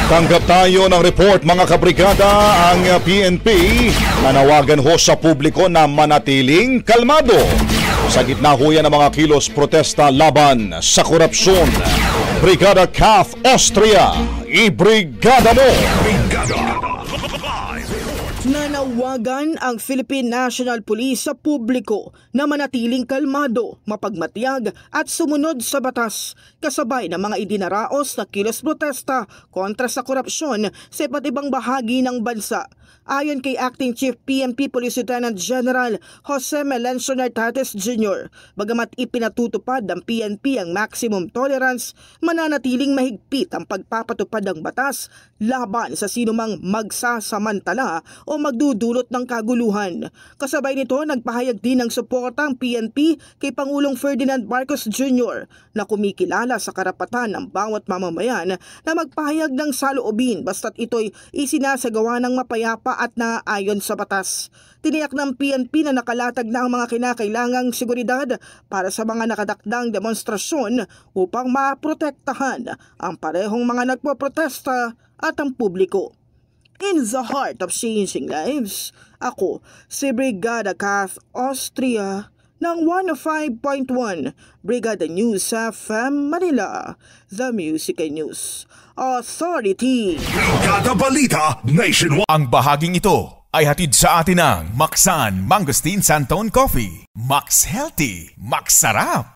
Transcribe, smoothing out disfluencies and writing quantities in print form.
Tanggap tayo ng report mga kabrigada. Ang PNP nanawagan ho sa publiko na manatiling kalmado sa gitna ho yan ng mga kilos protesta laban sa korupsyon. Brigada CAF Austria, ibrigada mo! Nanawagan ang Philippine National Police sa publiko na manatiling kalmado, mapagmatiyag at sumunod sa batas kasabay ng mga idinaraos na kilos protesta kontra sa korupsyon sa iba't ibang bahagi ng bansa. Ayon kay Acting Chief PNP Police Lieutenant General Jose Melencio Nartates Jr., bagamat ipinatutupad ng PNP ang maximum tolerance, mananatiling mahigpit ang pagpapatupad ng batas laban sa sinumang magsasamantala o magdudulot ng kaguluhan. Kasabay nito, nagpahayag din ng suporta ang PNP kay Pangulong Ferdinand Marcos Jr. na kumikilala sa karapatan ng bawat mamamayan na magpahayag ng saloobin basta't ito'y isinasagawa ng mapayapa at naayon sa batas. Tiniyak ng PNP na nakalatag na ang mga kinakailangang seguridad para sa mga nakadakdang demonstrasyon upang maprotektahan ang parehong mga nagpoprotesta at ang publiko. In the heart of changing lives, ako si Brigada CAF Austria ng 105.1 Brigada News FM Manila, The Music and News Authority. Brigada Balita Nationwide. Ang bahaging ito ay hatid sa atin ng Maxan Mangosteen Santon Coffee. Max Healthy, Max Sarap.